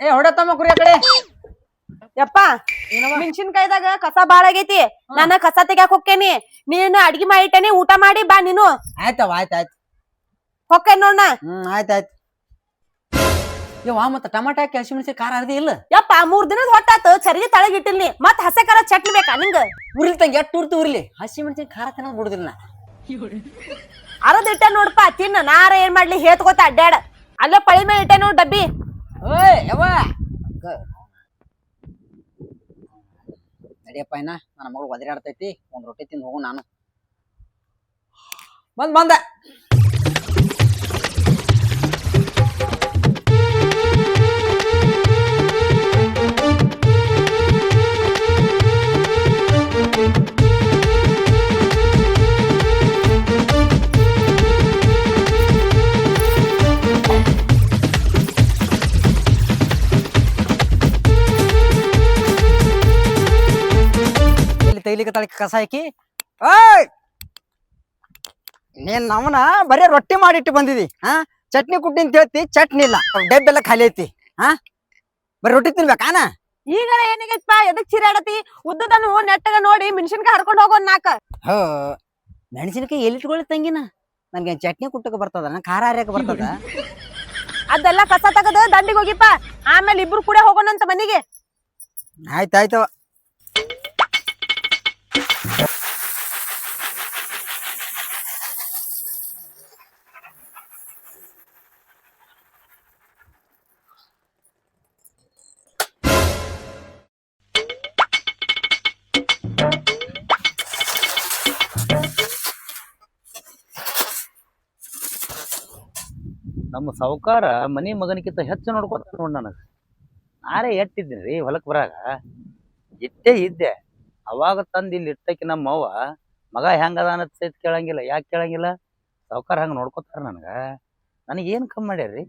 ಏ ಹೊಡತಮ್ಮ ಕುರಿ ಆ ಕಡೆ. ಯಪ್ಪ ಮೆಣಸಿನ್ಕಾಯ್ದಾಗ ಕಸ ಬಾಳ ಆಗೈತಿ. ನಾನ ಕಸ ತೆಗ್ಯಾಕ್ ಹೊಕ್ಕೇನಿ. ನೀನು ಅಡ್ಗಿ ಮಾಡಿಟ್ಟೇನಿ, ಊಟ ಮಾಡಿ ಬಾ ನೀನು. ಆಯ್ತವ ಆಯ್ತಾಯ್ತು. ಹೊಕ್ಕೇನ್ ನೋಡ್ನ. ಆಯ್ತಾಯ್ತು. ಯವ್ವ ಮತ್ತ ಟಮಾಟ ಹಸಿ ಮೆಣಸಿ ಖಾರ ಅರ್ದಿ ಇಲ್ಲ. ಯಪ್ಪ 3 ದಿನದ ಹೊಟ್ಟಾತು ಚರಿಗೆ ತಳಗ್ ಇಟ್ಟಿಲ್ನಿ. ಮತ್ ಹಸೆ ಖಾರ ಚಟ್ನಿ ಬೇಕಾ ನಿಂಗ? ಉರ್ಲಿ ತಂಗ ಎಟ್ಟು ಉರ್ತಿ ಉರ್ಲಿ, ಹಸಿ ಮೆಣಸಿ ಖಾರ ತಿನ್ನೋದ್ ಬಿಡುದಿಲ್ಲ ನಾ. ಅರದ್ ಇಟ್ಟ ನೋಡ್ಪಾ ತಿನ್ನ. ನಾರ ಏನ್ ಮಾಡ್ಲಿ ಹೇತ್ಕೋತ ಅಡ್ಡಾಡ. ಅಲ್ಲ ಪಳಿ ಮೇಲೆ ಇಟ್ಟೆ ನೋಡ್ ಡಬ್ಬಿ. ಓಯ್ ಯವ್ವ ನಡಿಯಪ್ಪ, ಇನ್ನ ನನ್ನ ಮಗಳು ಒದರಾಡ್ತೈತಿ. ಒಂದ್ ರೊಟ್ಟಿ ತಿಂದು ಹೋಗು. ನಾನು ಬಂದ ತೈಲಿಕ್ಕೆ ತಳಕ್ಕೆ ಕಸ ಹಾಕಿ. ಓಯ್ ನೀನ್ ನಮ್ಮನ ಬರೀ ರೊಟ್ಟಿ ಮಾಡಿಟ್ಟು ಬಂದಿದಿ. ಚಟ್ನಿ ಕುಟ್ಟಿ ಅಂತ ಹೇಳ್ತಿ, ಚಟ್ನಿ ಇಲ್ಲ, ಡಬ್ಬೆಲ್ಲ ಖಾಲಿ ಐತಿ. ಬರೀ ರೊಟ್ಟಿ ತಿನ್ಬೇಕಾನ? ಈಗ ಏನಾಗೈತಪ್ಪ? ಎದಕ್ ಚಿರಾಡತಿ? ಉದ್ದದನು ನೆಟ್ಟಗ ನೋಡಿ ಮೆಣಸಿನ್ಕಾಯಿ ಹರ್ಕೊಂಡ್ ಹೋಗೋನ್ ನಾಕ. ಹೋ ಮೆಣಸಿನಕಾಯಿ ಎಲ್ಲಿಟ್ಕೊಳ್ಳಿ ತಂಗಿನ? ನನ್ಗೆ ಚಟ್ನಿ ಕುಟ್ಟಕ ಬರ್ತದ, ನನ್ ಖಾರ ಹರಿಯಕ ಬರ್ತದ? ಅದೆಲ್ಲ ಕಸ ತಗದ ದಂಡಿಗೆ ಹೋಗಿಪ್ಪ. ಆಮೇಲೆ ಇಬ್ರು ಕೂಡ ಹೋಗೋಣಂತ ಮನಿಗೆ. ಆಯ್ತಾಯ್ತವ. ನಮ್ಮ ಸಾವುಕಾರ ಮನಿ ಮಗನಿಗಿಂತ ಹೆಚ್ಚು ನೋಡ್ಕೊತ ನೋಡ್ ನನಗೆ. ನಾರೇ ಎಟ್ಟಿದ್ದೀನಿ ರೀ ಹೊಲಕ್ಕೆ ಬರಾಗ. ಇದ್ದೆ ಅವಾಗ ತಂದು ಇಲ್ಲಿ ಇಟ್ಟಕ್ಕೆ ನಮ್ಮ ಅವ್ವ ಮಗ ಹೆಂಗದ ಅನ್ನೋದು ಸಹಿತ ಕೇಳಂಗಿಲ್ಲ. ಯಾಕೆ ಕೇಳಂಗಿಲ್ಲ? ಸಾವುಕಾರ ಹಂಗೆ ನೋಡ್ಕೊತಾರ ನನಗೇನು ಕಮ್ಮಿ ಮಾಡ್ಯಾರ್ರಿ?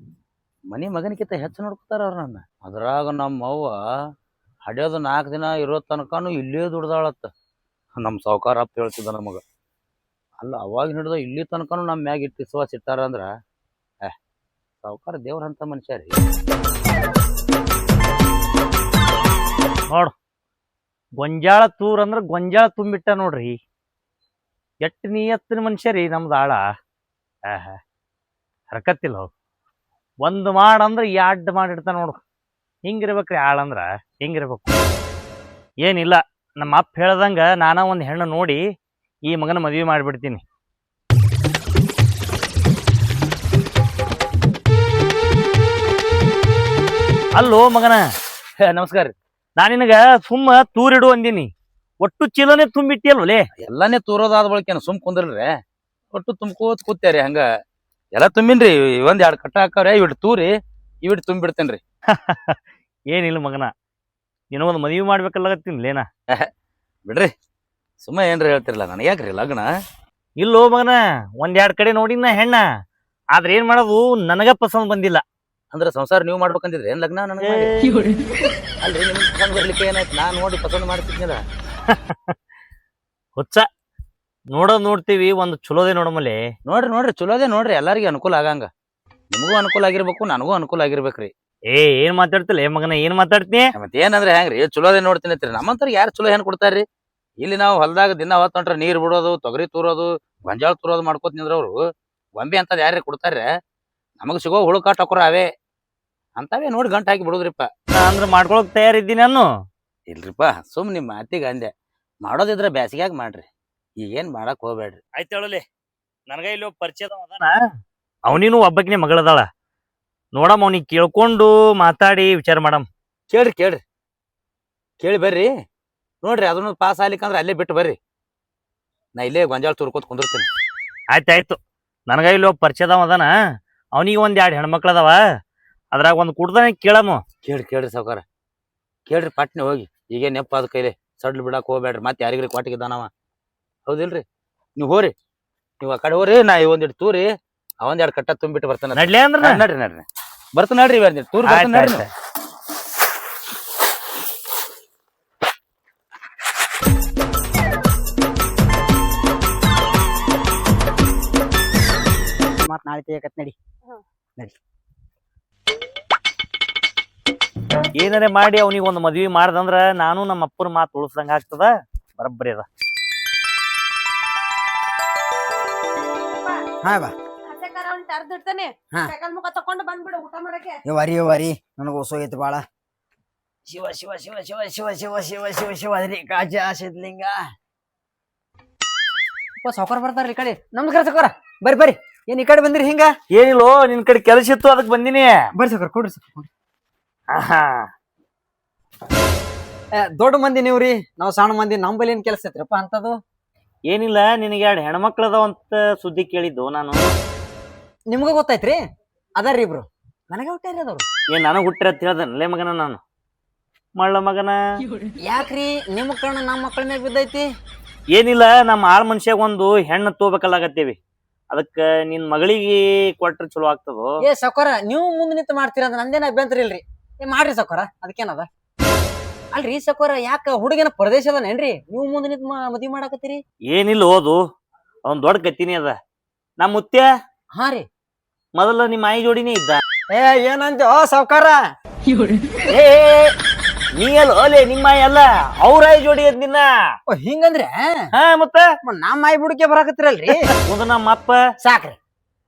ಮನಿ ಮಗನಿಗಿಂತ ಹೆಚ್ಚು ನೋಡ್ಕೊತಾರ ಅವ್ರು ನನ್ನ. ಅದ್ರಾಗ ನಮ್ಮ ಅವ್ವ ಹಡಿಯೋದು 4 ದಿನ ಇರೋ ತನಕನೂ ಇಲ್ಲೇ ದುಡ್ದಾಳತ್ತ. ನಮ್ಮ ಸಾವುಕಾರ ಅಪ್ಪ ಹೇಳ್ತಿದ್ದ ನಮಗ. ಅಲ್ಲ ಅವಾಗ ಹಿಡಿದು ಇಲ್ಲಿ ತನಕನೂ ನಮ್ಮ ಮ್ಯಾಗ ಇಟ್ಟು ವಿಶ್ವಾಸ ಇಟ್ಟಾರ ಅಂದ್ರ ಸಾವುಕಾರ ದೇವ್ರಂತ ಮನುಷ್ಯ ರೀ. ನೋಡು, ಗೊಂಜಾಳ ತೂರ್ ಅಂದ್ರ ಗೊಂಜಾಳ ತುಂಬಿಟ್ಟ ನೋಡ್ರಿ. ಎಟ್ ನಿಯತ್ತಿನ ಮನುಷ್ಯ ರೀ ನಮ್ದು ಆಳ. ಹರಕತ್ತಿಲ್ಲ ಅವ್ರು. ಒಂದು ಮಾಡಂದ್ರ 2 ಮಾಡಿಡ್ತಾನ ನೋಡು. ಹಿಂಗಿರ್ಬೇಕ್ರಿ ಆಳಂದ್ರ. ಹಿಂಗಿರ್ಬೇಕು. ಏನಿಲ್ಲ, ನಮ್ಮ ಅಪ್ಪ ಹೇಳ್ದಂಗ ನಾನ ಒಂದು ಹೆಣ್ಣು ನೋಡಿ ಈ ಮಗನ ಮದುವೆ ಮಾಡಿಬಿಡ್ತೀನಿ. ಅಲ್ಲೋ ಮಗನ, ನಮಸ್ಕಾರ ರೀ. ನಾ ನಿನಗ ಸುಮ್ಮ ತೂರಿಡು ಅಂದಿನಿ. ಒಟ್ಟು ಚೀಲನೆ ತುಂಬಿಟ್ಟಿಯಲ್ವಲೇ? ಎಲ್ಲಾನೇ ತೂರೋದಾದ ಬಳಿಕ ಸುಮ್ ಕುಂದ್ರಲ್ರಿ. ಒಟ್ಟು ತುಂಬ್ಕೋತ್ ಕೂತೇರಿ. ಹಂಗ ಎಲ್ಲ ತುಂಬಿನ್ರಿ. 1-2 ಕಟ್ಟ ಹಾಕವ್ರಿ. ಇವಿಟ್ಟು ತೂರಿ ಇವಿಟ್ಟು ತುಂಬಿಡ್ತೇನ್ರಿ. ಏನಿಲ್ಲ ಮಗನ, ನಿನಗೊಂದು ಮದುವೆ ಮಾಡ್ಬೇಕಲ್ಲಗತ್ತೀನಿಲೇನ. ಬಿಡ್ರಿ, ಸುಮ್ಮ ಏನ್ರಿ ಹೇಳ್ತಿರಲ್ಲ. ನನಗೆ ಯಾಕ್ರಿ ಲಗ್ನ? ಇಲ್ಲೋ ಮಗನ, 1-2 ಕಡೆ ನೋಡಿನ ಹೆಣ್ಣ. ಆದ್ರೆ ಏನ್ ಮಾಡೋದು, ನನಗ ಪಸಂದ್ ಬಂದಿಲ್ಲ. ಅಂದ್ರೆ ಸಂಸಾರ ನೀವು ಮಾಡ್ಬೇಕಂತಿದ್ರಿ ಏನ್ ಲಗ್ನ ನನಗೆ? ಅಲ್ರಿ ನಿಮ್ಗೆ ಪಸಂದ್ ಬರ್ಲಿಕ್ಕೆ ಏನಾಯ್ತು? ನಾನ್ ನೋಡಿ ಪಸಂದ್ ಮಾಡ್ತಿದ್ನಿಲ್ಲ. ಹುಚ್ಚ ನೋಡ್ತೀವಿ, ಒಂದು ಚಲೋದೇ ನೋಡಮಲೆ. ನೋಡ್ರಿ ಚಲೋದೇ ನೋಡ್ರಿ. ಎಲ್ಲರಿಗೂ ಅನುಕೂಲ ಆಗಂಗ. ನಿಮಗೂ ಅನುಕೂಲ ಆಗಿರ್ಬೇಕು, ನನಗೂ ಅನುಕೂಲ ಆಗಿರ್ಬೇಕ್ರಿ. ಏನ್ ಮಾತಾಡ್ತಿಲ್ಲ ಮಗನ? ಏನ್ ಮಾತಾಡ್ತೀನಿ? ಮತ್ತೆ ಏನಂದ್ರೆ ಹೆಂಗ್ರಿ ಚಲೋದೇ ನೋಡ್ತೀನಿ ಅಂತೀರಿ? ನಮ್ಮಂತರ ಯಾರು ಚಲೋ ಹೆಣ್ ಕೊಡ್ತಾರ್ರಿ? ಇಲ್ಲಿ ನಾವು ಹೊಲದಾಗ ದಿನ ಹೊತ್ತೊಂಟ್ರ ನೀರ್ ಬಿಡೋದು, ತೊಗರಿ ತೂರೋದು, ಗೊಂಜಾಳ ತೂರೋದು ಮಾಡ್ಕೋತ ನಿಂದ್ರವ್ರು ಗೊಂಬೆ ಅಂತದ್ ಯಾರ್ರಿ ಕೊಡ್ತಾರ್ರಿ? ನಮಗ್ ಸಿಗೋ ಹುಳುಕ ಟೊಕರ ಅವೇ ಅಂತವೇ ನೋಡಿ ಗಂಟ ಹಾಕಿ ಬಿಡುದ್ರಿಪ್ಪ. ಅಂದ್ರ ಮಾಡ್ಕೊಳಕ್ ತಯಾರಿದ್ದೀನಿ ನಾನು. ಇಲ್ರಿಪ್ಪ, ಸುಮ್ ನಿಮ್ ಮಾತಿಗೆ ಅಂದೆ. ಮಾಡೋದಿದ್ರ ಬ್ಯಾಸಿಗ್ಯಾಗ ಮಾಡ್ರಿ, ಈಗೇನ್ ಮಾಡಕ್ ಹೋಗ್ಬೇಡ್ರಿ. ಆಯ್ತು ಹೇಳಲಿ. ನನಗ ಇಲ್ಲಿ ಪರಿಚಯದ ಅದಾನ, ಅವನಿನೂ ಒಬ್ಬಕಿನೇ ಮಗಳದಾಳ. ನೋಡಮ್, ಅವನಿಗೆ ಕೇಳ್ಕೊಂಡು ಮಾತಾಡಿ ವಿಚಾರ ಮಾಡಮ್. ಕೇಳಿ ಬರ್ರಿ. ನೋಡ್ರಿ ಅದನ್ನ ಪಾಸ್ ಆಗ್ಲಿಕ್ಕಂದ್ರ ಅಲ್ಲೇ ಬಿಟ್ಟು ಬರ್ರಿ. ನಾ ಇಲ್ಲೇ ಗೊಂಜಾಳ ತೂರ್ಕೋತ್ ಕುಂದಿರ್ತೀನಿ. ಆಯ್ತಾಯ್ತು. ನನಗ ಇಲ್ಲಿ ಪರಿಚಯದ ಅದಾನ, ಅವನಿಗೆ 1-2 ಹೆಣ್ಮಕ್ಳದಾವ. ಅದ್ರಾಗ ಒಂದು ಕುಡ್ದಾನೆ ಕೇಳಮ್ಮ. ಕೇಳ್ರಿ ಸಾವ್ಕಾರ, ಕೇಳ್ರಿ ಪಟ್ನೆ ಹೋಗಿ. ಈಗ ನೆಪ್ಪ ಅದ ಕೈಲಿ ಸಡ್ಲು ಬಿಡಾಕ್ ಹೋಗ್ಬೇಡ್ರಿ. ಮತ್ತೆ ಯಾರಿಗ್ರಿ ಕ್ವಾಟಿಗಿದ್ದಾನವ? ಹೌದಿಲ್ರಿ? ನೀವು ಹೋರಿ, ನೀವು ಆ ಕಡೆ ಹೋರಿ. ನಾ 1-2 ತೂರಿ 1-2 ಕಟ್ಟ ತುಂಬಿಟ್ಟು ಬರ್ತಾನೆ. ನಡ್ಲಿ ಅಂದ್ರ ನಡ್ರಿ ಬರ್ತ ನಡ್ರಿ. ತೂರ್ ಬರ್ತಾನೆ ನಡ್ರಿ. ಮತ್ ನಾಳೆ ತೆಗಿಯಕತ್ ನಡಿ. ಏನಾರೆ ಮಾಡಿ ಅವನಿಗೆ ಒಂದು ಮದ್ವಿ ಮಾಡ್ದಂದ್ರ ನಾನು ನಮ್ಮ ಅಪ್ಪನ ಮಾತು ಉಳಿಸ್ದಂಗ ಆಗ್ತದ. ಬರಬ್ಬರಿ ಅದ. ಹಾ ಬಾ ಹಸೆಕಾರ ಒಂದ್ ಟರ್ದ್ ಇಡ್ತಾನೆ ಹಾ. ಸೈಕಲ್ ಮುಖ ತಕೊಂಡು ಬಂದ್ಬಿಡು ಊಟ ಮಾಡಕ್ಕೆ. ವರಿ ನನಗೆ ಹೊಸೋಗೈತಿ ಬಾಳ. ಶಿವ ಶಿವ ಶಿವ ಶಿವ ಶಿವ ಶಿವ ಶಿವ ಶಿವ ಶಿವ ಅದ್ರಿ ಕಾಜ ಸಿದ್ಲಿಂಗ. ಸಾವ್ಕಾರ ಬರ್ತಾರ್ರಿ ಈ ಕಡೆ. ನಮಸ್ಕಾರ ಸಾವ್ಕಾರ. ಬರ್ರಿ ಏನ್ ಈ ಕಡೆ ಬಂದ್ರಿ ಹಿಂಗ? ಏನಿಲ್ಲೋ ನಿನ್ ಕಡೆ ಕೆಲಸ ಇತ್ತು ಅದಕ್ಕೆ ಬಂದಿನಿ. ಬರ್ರಿ ಸಾವ್ಕಾರ ಕೊಡ್ರಿ ಸಾವ್ಕಾರ. ಆಹಾ. ದೊಡ್ಡ ಮಂದಿ ನೀವ್ರಿ, ನಾವ್ ಸಣ್ಣ ಮಂದಿ. ನಂಬಲ್ಲಿ ಏನ್ ಕೆಲಸ ಐತ್ರಪ್ಪ ಅಂತದು? ಏನಿಲ್ಲ, ನಿನಗೆ 2 ಹೆಣ್ಮಕ್ಳು ಅದಾವಂತ ಸುದ್ದಿ ಕೇಳಿದ್ದು ನಾನು. ನಿಮ್ಗ ಗೊತ್ತೈತ್ರಿ? ಅದಾರ್ರಿ ಇಬ್ರು. ನನಗೆ ಹುಟ್ಟಾರಿ ಅದವ್ರು. ಏನ್ ನನಗ್ ಹುಟ್ಟಿರ ಅಂತ ಹೇಳ್ದನಲ್ಲೇ ಮಗನ ನಾನು. ಮಳ್ಳ ಮಗನ ಯಾಕ್ರಿ ನಿಮ್ ಕಣ್ಣ ನಮ್ಮ ಮಕ್ಕಳ ಮ್ಯಾಗ ಬಿದ್ದೈತಿ? ಏನಿಲ್ಲ, ನಮ್ಮ ಆಳ್ ಮನುಷ್ಯಾಗ ಒಂದು ಹೆಣ್ಣು ತಗೋಬೇಕಲ್ಲಾಗತ್ತೇವಿ. ಅದಕ್ಕ ನಿನ್ ಮಗಳಿಗೆ ಕೊಟ್ರ ಚಲೋ ಆಗ್ತದೋ. ಏ ಸಾವ್ಕಾರ, ನೀವು ಮುಂದೆ ನಿಂತು ಮಾಡ್ತೀರ ಅಂದ್ರೆ ನಂದೇನ ಅಭ್ಯಂತರ ಇಲ್ರಿ. ಮಾಡ್ರಿ ಸಾವ್ಕಾರ, ಅದಕ್ಕೇನದ? ಅಲ್ರಿ ಸಾವ್ಕಾರ, ಯಾಕ ಹುಡುಗನ ಪ್ರದೇಶ ಅದಾನೇನ್ರಿ ನೀವು ಮುಂದೆ ನಿಂತು ಮದ್ವಿ ಮಾಡಾಕತ್ತೀರಿ? ಏನಿಲ್ಲ, ಓದು ಅವ್ನ್ ದೊಡ್ಡ ಗತಿನಿ ಅದ. ನಮ್ಮ ಮುತ್ಯ ಹಾ ರೀ, ಮೊದಲ ನಿಮ್ಮ ಆಯಿ ಜೋಡಿನೇ ಇದ್ದ. ಏನಂತ ಸಾವ್ಕಾರ? ಏ ನೀ ಅಲ್ಲ ಓಲೆ, ನಿಮ್ಮ ಆಯಿ ಅಲ್ಲ, ಅವ್ರ ಆಯಿ ಜೋಡಿ ಅದ್ ನಿನ್ನ. ಹಿಂಗಂದ್ರೆ ಹಾ ಮತ್ತ ನಮ್ಮ ಆಯಿ ಬುಡಕೆ ಬರಾಕತ್ತಿರಲ್ರಿ? ಮುಂದ ನಮ್ಮ ಅಪ್ಪ. ಸಾಕ್ರಿ,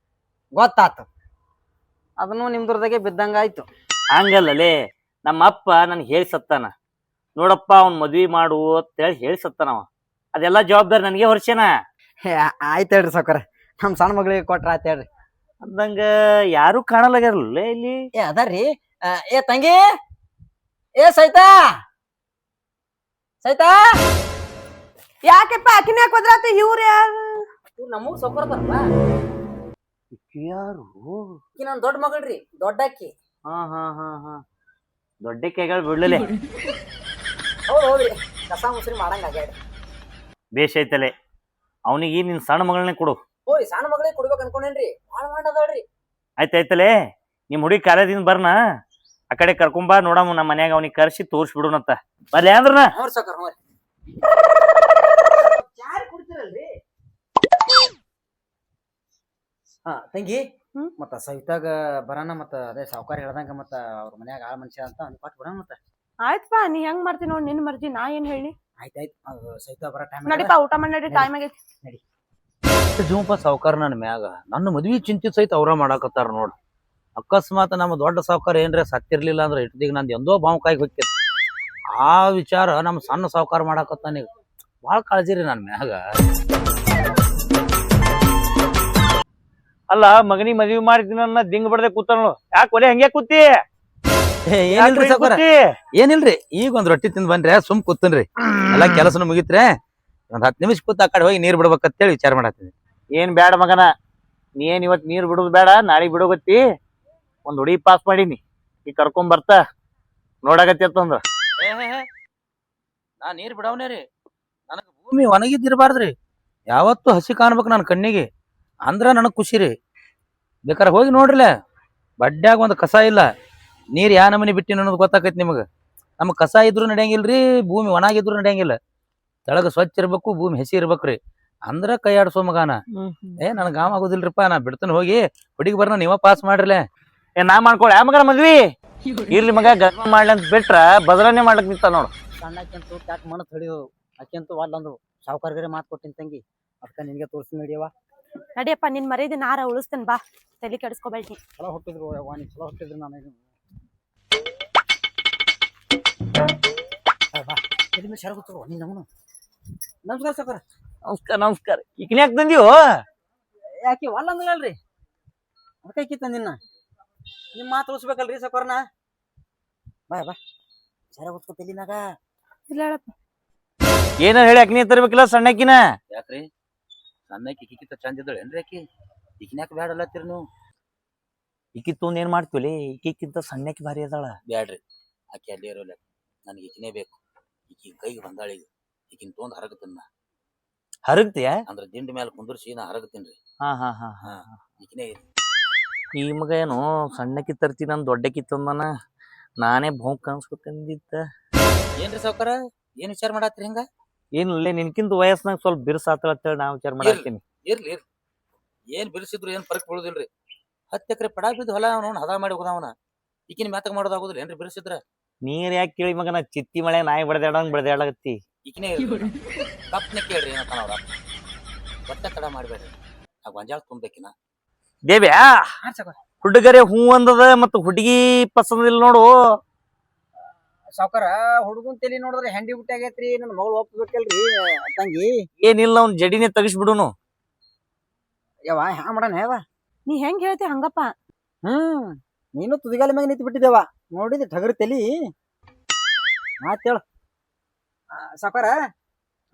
ಗೊತ್ತಾತು. ಅದನ್ನು ನಿಮ್ದ್ರದಾಗೆ ಬಿದ್ದಂಗ ಆಯ್ತು. ಹಂಗಲ್ಲಲೇ, ನಮ್ಮ ಅಪ್ಪ ನನ್ಗೆ ಹೇಳಿ ಸತ್ತಾನ. ನೋಡಪ್ಪ ಅವ್ನ್ ಮದ್ವಿ ಮಾಡು ಅಂತ ಹೇಳಿ ಸತ್ತಾನವ. ಅದೆಲ್ಲಾ ಜವಾಬ್ದಾರಿ ನನಗೆ ಹೊರ್ಸೇನ. ಆಯ್ತು ಹೇಳ್ರಿ ಸಾವ್ಕಾರ, ನಮ್ ಸಣ್ಣ ಮಗಳಿಗೆ ಕೊಟ್ರ ಆಯ್ತು ಹೇಳ್ರಿ. ಅಂದಂಗ ಯಾರು ಕಾಣಲಾಗ್ಯಾರಲ್ಲ ಇಲ್ಲಿ. ಅದಾರ್ರಿ. ಏ ತಂಗಿ, ಏ ಸೈತಾ ಸೈತಾ. ಯಾಕೆಪ್ಪ ಅಕಿನ ಯಾಕೆ ಹೋದ್ರಾತ? ಇವ್ರ ಯಾರು? ನಮಗ್ ಸೌಕರ್ತಾರಲ್ಲ. ಯಾರು? ನನ್ ದೊಡ್ಡ ಮಗಳ್ರಿ, ದೊಡ್ಡಕ್ಕಿ. ಹಾ ಹಾ ಹಾ ಹಾ ದೊಡ್ಡ ಕೈಗಳು ಬಿಡ್ಲಲೆ. ಹೌದ್ರಿ, ಕಸ ಮುಸ್ರಿ ಮಾಡಂಗ ಆಗ್ಯಾಡ. ಬೇಷ್ ಐತಲೆ, ಅವನಿಗೆ ನಿನ್ ಸಣ್ಣ ಮಗಳನ್ನೇ ಕೊಡು. ಓಯ್ ಸಣ್ಣ ಮಗಳಿಗೆ ಕೊಡ್ಬೇಕು ಅನ್ಕೊಂಡೇನ್ರಿ, ಭಾಳ ಮಾಡದಳ್ರಿ. ಆಯ್ತಾಯ್ತಲೆ, ನಿಮ್ ಹುಡುಗಿ ಕಾಲೇಜಿಂದ ಬರ್ನ ಆ ಕಡೆ ಕರ್ಕೊಂಬಾ, ನೋಡಮ್ಮ ನಮ್ಮ ಮನ್ಯಾಗ ಅವನಿಗೆ ಕರ್ಸಿ ತೋರ್ಸ್ಬಿಡುನಂತ. ಬರ್ಲಿ ಅಂದ್ರನ? ನೋಡ್ ಸಾವ್ಕಾರ ನೋಡ್ರಿ. ಚಾರ್ ಕುಡ್ತಿರಲ್ರಿ? ಹಾ ತಂಗಿ, ಮತ್ತ ಸವಿತಾಗ ಬರಾನ, ಮತ್ತ ಅದೇ ಸಾವ್ಕಾರ ಹೇಳ್ದಂಗ ಮತ್ತ ಅವ್ರ ಮನ್ಯಾಗ ಆಳ ಮನುಷ್ಯ ಅಂತ ಅನ್ಕೊಟ್ ಬಿಡೋಣ. ಮತ್ತ ಆಯ್ತಪ್ಪ, ನೀ ಹೆಂಗ್ ಮಾಡ್ತಿ ನೋಡ್, ನಿನ್ ಮರ್ಜಿ, ನಾ ಏನ್ ಹೇಳಿ. ಆಯ್ತಾಯ್ತು, ಸವಿತಾ ಬರ ಟೈಮ್ ನಡಿಪಾ, ಊಟ ಮಾಡಿ ಟೈಮ್ ಆಗೈತಿ. ನಡಿ. ಜೂಂಪ ಸಾವ್ಕಾರ ನನ್ನ ಮ್ಯಾಗ ನನ್ನ ಮದ್ವಿ ಚಿಂತೆ ಸಹಿತ ಅವ್ರ ಮಾಡಾಕತ್ತಾರ ನೋಡ್. ಅಕಸ್ಮಾತ್ ನಮ್ಮ ದೊಡ್ಡ ಸಾವ್ಕಾರ ಏನ್ರ ಸತ್ತಿರ್ಲಿಲ್ಲ ಅಂದ್ರೆ ಇಟ್ಟಿಗೆ ನಂದು ಎಂದೋ ಬಾವುಕಾಯಿ ಹೋಗ್ತಿತ್ತು. ಆ ವಿಚಾರ ನಮ್ಮ ಸಣ್ಣ ಸಾವ್ಕಾರ ಮಾಡಾಕತ್ತಾನೀಗ. ಭಾಳ ಕಾಳಜಿ ರೀ ನನ್ನ ಮ್ಯಾಗ. ಅಲ್ಲ, ಮಗನಿ ಮದ್ವಿ ಮಾಡಿದಿನ ದಿಂಗ್ ಬಡ್ದೆ ಕೂತಾನು. ಯಾಕೆ ಒಲೆ ಹಂಗೆ ಕೂತಿ? ಏನಿಲ್ರಿ ಸಾವ್ಕಾರ, ಏನಿಲ್ರಿ, ಈಗ ಒಂದ್ ರೊಟ್ಟಿ ತಿಂದ್ ಬನ್ರಿ, ಸುಮ್ ಕೂತನ್ರಿ. ಎಲ್ಲಾ ಕೆಲಸನು ಮುಗಿತ್ರೆ ಒಂದ್ 10 ನಿಮಿಷ ಕೂತ್ ಆ ಕಡೆ ಹೋಗಿ ನೀರ್ ಬಿಡ್ಬೇಕಂತೇಳಿ ವಿಚಾರ ಮಾಡತ್ತೀನಿ. ಏನ್ ಬ್ಯಾಡ ಮಗನ, ನೀ ಏನ್ ಇವತ್ ನೀರ್ ಬಿಡುದು ಬೇಡ, ನಾಳೆಗ್ ಬಿಡೋಗತ್ತಿ. ಒಂದ್ ಹುಡುಗಿ ಪಾಸ್ ಮಾಡೀನಿ, ಈಗ ಕರ್ಕೊಂಡ್ ಬರ್ತಾ ನೋಡಾಗತ್ತಿ ಅಂತಂದ್ರ. ನಾ ನೀರ್ ಬಿಡವನೇ ರೀ, ನನಗ ಭೂಮಿ ಒಣಗಿದ್ದಿರ್ಬಾರ್ದ್ರಿ. ಯಾವತ್ತು ಹಸಿ ಕಾಣ್ಬೇಕು ನನ್ನ ಕಣ್ಣಿಗೆ, ಅಂದ್ರ ನನಗ್ ಖುಷಿ ರೀ. ಬೇಕಾರೆ ಹೋಗಿ ನೋಡ್ರಿಲ್ಲ, ಬಡ್ಡ್ಯಾಗ ಒಂದು ಕಸ ಇಲ್ಲ. ನೀರ್ ಯಾ ನಮನಿ ಬಿಟ್ಟಿನ ಅನ್ನೋದು ಗೊತ್ತಾಕೈತಿ ನಿಮಗ. ನಮಗ್ ಕಸ ಇದ್ರು ನಡೆಯಂಗಿಲ್ರಿ, ಭೂಮಿ ಒಣಗಿದ್ರು ನಡೆಯಂಗಿಲ್ಲ. ತೆಳಗ ಸ್ವಚ್ಛ ಇರ್ಬೇಕು, ಭೂಮಿ ಹಸಿ ಇರ್ಬೇಕ್ರಿ, ಅಂದ್ರ ಕೈ ಆಡ್ಸೋ ಮಗಾನ. ನನಗ್ ಗಾಮ ಆಗೋದಿಲ್ರಿಪ್ಪ, ನಾ ಬಿಡ್ತಾನೆ. ಹೋಗಿ ಹುಡುಗಿ ಬರ್ನ ನೀವ ಪಾಸ್ ಮಾಡ್ರಲೆ. ನಾ ಮಾಡ್ಕೊಳ ಮಗನ ಮದ್ವಿ ಇರ್ಲಿ ಮಗ, ಗರ್ಭ ಮಾಡ್ಲಿ ಅಂತ ಬಿಟ್ರ ಬದಲಾವಣೆ ಮಾಡ್ಲಕ್ ನಿಂತ ನೋಡು. ಸಣ್ಣಕ್ಕಂತೂ ಯಾಕೆ ಮನಸ್ ಹೊಡಿಯೋದು, ಅಕ್ಕಂತೂ ವಾಲ್ ಅಂದ್ರು. ಸಾವ್ಕಾರ್ಗರೆ ಮಾತು ಕೊಟ್ಟಿನ ತಂಗಿ, ಅದಕ್ಕ ನಿನ್ಗೆ ತೋರಿಸಿ ನಡಿಯವ. ನಡಿಯಪ್ಪ, ನಿನ್ ಮರ್ಯಾದೆ ನಾರ ಉಳಿಸ್ತೇನೆ, ಬಾ, ತಲೆ ಕೆಡಿಸ್ಕೋಬೇಡಿ. ಚಲೋ ಹುಟ್ಟಿದ್ರು ವಾಣಿ, ಚಲೋ ಹುಟ್ಟಿದ್ರು. ನಾನು ನಮಸ್ಕಾರ ಸಾವ್ಕಾರ. ನಮಸ್ಕಾರ ನಮಸ್ಕಾರ. ಈಗಿನ ಯಾಕೆ ತಂದೀವೋ? ಯಾಕೆ ವಾಲ್ ಅಂದ್ರಲ್ರಿ, ಅದಕ್ಕೆ ತಂದಿನ. ನಿಮ್ ಮಾತು ಉಳಿಸ್ಬೇಕಲ್ರಿ ಸಾವ್ಕಾರನ. ಬಾ ಸರ ಗೊತ್ತಿಲ್ಲಿನಾಗ. ಇಲ್ಲ ಹೇಳಪ್ಪ. ಏನ ಹೇಳಿ ಅಕ್ನಿ ತರ್ಬೇಕಿಲ್ಲ ಸಣ್ಣಕ್ಕಿನ? ಯಾಕ್ರಿ ಸಣ್ಣಕಿ ಇಕ್ಕಿಕಿತ್ತ ಚಂದ ಇದ್ದಳು ಏನ್ರಿ ಆಕಿ? ಈಕಿನ್ಯಾಕ ಬ್ಯಾಡ ಅಲ್ಲತ್ತೀರಿ ನೀವು? ಈಕಿ ತೊಂದ್ ಏನ್ ಮಾಡ್ತೀವಲ್ಲಿ, ಈಕಿಕ್ಕಿಂತ ಸಣ್ಣಕ್ಕಿ ಭಾರಿ ಅದಾಳ. ಬ್ಯಾಡ್ರಿ, ಆಕಿ ಅಲ್ಲೇ ಇರೋಲ್ಲ. ನನಗೆ ಈಕಿನೇ ಬೇಕು. ಈಕಿ ಕೈಗೆ ಬಂದಾಳಿ, ಈಕಿನ ತೊಂದ್ ಹರಗತನ್ನ. ಹರಗ್ತೀಯ? ಅಂದ್ರ ದಿಂಡ್ ಮೇಲೆ ಕುಂದರ್ಸಿ ನಾ ಹರಗತೀನ್ರಿ. ಹಾ ಹಾ ಹಾ ಹಾ ಈಕಿನೇ ಈ ಮಗ ಏನು ಸಣ್ಣಕ್ಕಿ ತರ್ತಿ, ನನ್ ದೊಡ್ಡಕ್ಕಿ ತಂದನ. ನಾನೇ ಬಹು ಕಾಣಿಸ್ಕೊತಂದಿದ್ದ. ಏನ್ರಿ ಸಾವ್ಕಾರ, ಏನ್ ವಿಚಾರ ಮಾಡತ್ರಿ ಹಿಂಗ? ಏನಿಲ್ಲ, ನಿನ್ಕಿಂತ ವಯಸ್ಸಿನಾಗ ಸ್ವಲ್ಪ ಬಿರ್ಸಾತಳ ಅಂತೇಳಿ ನಾ ವಿಚಾರ ಮಾಡಾಕ್ತೀನಿ. ಇರ್ಲಿ ಏನ್ ಬಿಡಿಸಿದ್ರು ಏನ್ ಫರಕ್ ಬೀಳುದಿಲ್ರಿ. 10 ಎಕರೆ ಪಡಾ ಬಿದ್ದು ಹೊಲ ಅವನು ಹದ ಮಾಡಿ ಹೋದವನ. ಈಕಿನ ಮ್ಯಾತಕ್ ಮಾಡೋದಾಗುದಿಲ್ಲ ಏನ್ರಿ ಬಿರ್ಸಿದ್ರ ನೀರ್ ಯಾಕೆ ಕೇಳಿ ಮಗನ ಚಿತ್ತಿ ಮಳೆ ನಾಯಿ ಬಡ್ದಾಡಕತ್ತಿ ಈಕಿನೇ ತಪ್ಪನೆ ಕೇಳ್ರಿ ಏನಂತಾನ ಅವ್ರ ಒಟ್ಟ ತಡ ಮಾಡ್ಬೇಡ್ರಿ ಆ ಗೊಂಜಾಳ ತುಂಬೇಕಿನ ದೇವ್ಯಾ ಹುಡುಗರೆ ಹೂ ಅಂದದ ಮತ್ತ ಹುಡುಗಿ ಪಸಂದಿಲ್ಲ ನೋಡು. ಸಾವ್ಕಾರ ಹುಡುಗನ್ ತಲಿ ನೋಡಿದ್ರೆ ಹೆಂಡಿ ಬಿಟ್ಟಿ ಆಗೈತ್ರಿ ನನ್ನ ಮಗಳು ಒಪ್ಬೇಕಲ್ರಿ ತಂಗಿ. ಏನಿಲ್ಲ ಅವ್ನ ಜಡಿನೇ ತಗಸ್ಬಿಡುನು. ಯಾವ ಹ್ಯಾ ಮಾಡಣ ಯಾವ ನೀ ಹೆಂಗ್ ಹೇಳ್ತಿ ಹಂಗಪ್ಪ. ನೀನು ತುದಿಗಾಲ ಮ್ಯಾಗ ನಿಂತು ಬಿಟ್ಟಿದ್ದೇವ ನೋಡಿದಿ ಟಗರ್ ತಲಿ ಮಾತೇಳು ಸಾವ್ಕಾರ.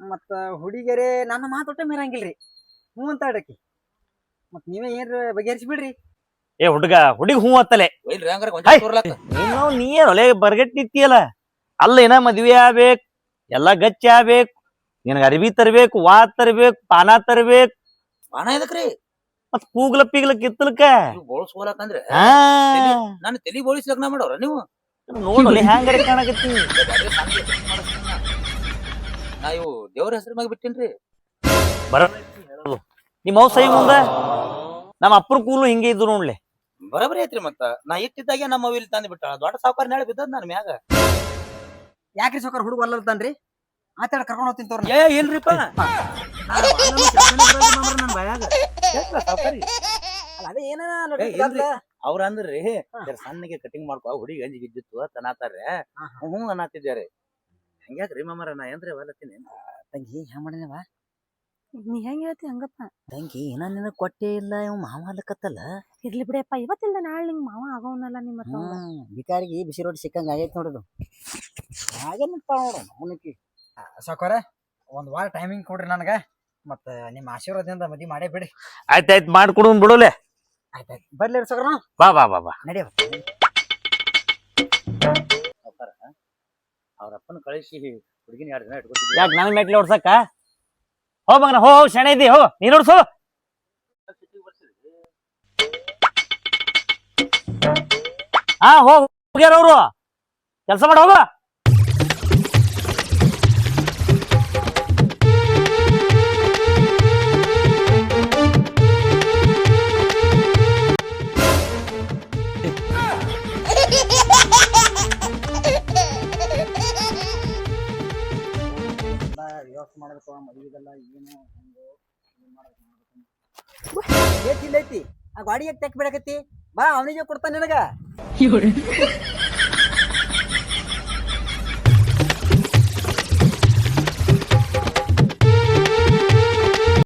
ಮತ್ತ ಹುಡುಗಿಯರೇ ನನ್ನ ಮಾತೊಟ್ಟ ಮೀರಂಗಿಲ್ರಿ ಹ್ಞೂ ಅಂತ ಆಡಕಿ ಮತ್ ನೀವೇ ಏನ್ರ ಬಗೆಹರಿಸಿ ಬಿಡ್ರಿ. ಏ ಹುಡುಗಿ ಹೂ ಅತ್ತಲೆ ಒಯ್ಲ್ರಿ ಹಂಗಾರ ಗೊಂಜಾಳ ತೋರ್ಲಾಕ ನೀ ಒಲೆ ಬರ್ಗಟ್ ನಿಂತಿಯಲ್ಲ. ಅಲ್ಲ ಏನ ಮದ್ವೆ ಆಗ್ಬೇಕು ಎಲ್ಲಾ ಗಚ್ಚಿ ಆಗ್ಬೇಕು ನಿನಗ ಅರ್ಬಿ ತರ್ಬೇಕು ವಾತ್ ತರ್ಬೇಕು ಪಾನ ತರ್ಬೇಕು ಬಾಣ ಎದಕ್ರಿ ಮತ್ ಕೂಗ್ಲ ಪಿಗ್ಲ ಕಿತ್ತಲ್ಕ ಬೋಳ್ಸ್ಕೊಳಕಂದ್ರೆ ನಾನು ತಲಿ ಬೋಳಿಸಿ ಲಗ್ನ ಮಾಡೋರ ನೀವು ನೋಡಲಿ ಹ್ಯಾಂಗಾರ ಕಾಣಕತ್ತಿ. ನಾ ಇವು ದೇವ್ರ ಹೆಸರು ಮ್ಯಾಗ ಬಿಟ್ಟೇನ್ರಿ. ನಿಮ್ಮ ಅವ್ ಸೈ ಮುಂದ ನಮ್ಮ ಅಪ್ಪರ ಕೂಲು ಹಿಂಗೆ ಇದ್ದು ನೋಡ್ಲಿ. ಬರಬರಿ ಐತ್ರಿ ಮತ್ತ ನಾ ಇಟ್ಟಿದ್ದಾಗೆ ನಮ್ಮ ಅವಿಲ್ ತಂದ್ ಬಿಟ್ಟ ದೊಡ್ಡ ಸಾವುಕಾರ ನಾಳೆ ಬಿದ್ದದ್ ನನ್ ಮ್ಯಾಗ. ಯಾಕ್ರಿ ಸಾವ್ಕಾರ ಹುಡುಗ ಅಲ್ಲಲ್ತಾನ್ರಿ ಆತಾಡ ಕರ್ಕೊಂಡು ಹೋಗ್ತೀನಿ ತೋರ್. ಏ ಇಲ್ರಿಪ್ಪ ಅದೇ ಏನ ಅವ್ರ ಅಂದ್ರಿ ಸಣ್ಣಗೆ ಕಟಿಂಗ್ ಮಾಡ್ಕೊ ಹುಡುಗಿ ಅಂಜಿಗೆ ಇದ್ದಿತ್ತು ತನಾತಾರ್ರೆ ಹ್ಞೂ ಅನ್ನತ್ತಿದ್ದಾರೆ. ಹಂಗ್ಯಾಕ್ರಿ ಮಾಮರ ನಾ ಏನ್ರಿ ಹೊಲತ್ತೀನಿ ತಂಗಿ ಹ್ಯಾ ಮಾಡೇನವ ನೀ ಹೆಂಗ್ ಹೇಳ್ತಿ ಹಂಗಪ್ಪ. ತಂಗಿ ಏನ ನಿನಗ್ ಕೊಟ್ಟೆ ಇಲ್ಲ ಇವ್ ಮಾವ ಅಲ್ಲಕತ್ತಲ್ಲ. ಇರ್ಲಿ ಬಿಡಪ್ಪ ಇವತ್ತಿಂದ ನಾಳೆ ನಿಂಗ್ ಮಾವ ಆಗೋನಲ್ಲ ನಿಮ್ಮ ಬಿಕಾರಿಗೆ ಬಿಸಿ ರೊಟ್ಟಿ ಸಿಕ್ಕಂಗ ಆಗೈತಿ ನೋಡೋದು ಹಾಗೇನಪ್ಪ ನೋಡು ಅವನಕಿ. ಸಾವ್ಕಾರ ಒಂದ್ ವಾರ ಟೈಮಿಂಗ್ ಕೊಡ್ರಿ ನನಗ ಮತ್ತ ನಿಮ್ಮ ಆಶೀರ್ವಾದದಿಂದ ಮದ್ವಿ ಮಾಡೇ ಬಿಡ್ರಿ. ಆಯ್ತಾಯ್ತು ಮಾಡ್ಕೊಡು ಬಿಡೋಲೆ. ಆಯ್ತಾಯ್ತು ಬರ್ಲಿ ಸಾವ್ಕಾರ ಬಾ ಬಾ ಬಾ ಬಾ ನಡಿಯ. ಅವ್ರ ಅಪ್ಪನ ಕಳಿಸಿ ಹುಡುಗಿನ 2 ದಿನ ಇಟ್ಕೊತಿದ್ವಿ. ಯಾಕೆ ನನಗ್ ಮೆಟ್ಲಿ ಓಡ್ಸಕ್ಕ ಹೋ ಮಗನ ಹೋ ಶಣೆ ಇದ್ದಿ ಹೋ ನೀನ್ ಓಡ್ಸು. ಹಾ ಹೋಗ್ಯಾರ ಅವ್ರು ಕೆಲ್ಸ ಮಾಡಿ ಹೋಗ. ಮಾಡ್ಬೇಕು ಮದುವೆದೆಲ್ಲ ಏನು ಹೆಂಗೋ ಐತಿ ಆ ಗಾಡಿ ಯಾಕೆ ತೆಕ್ ಬಿಡಕತ್ತಿ ಬಾ ಅವನಿಗೆ ಕೊಡ್ತಾನೆ ನಿನಗ.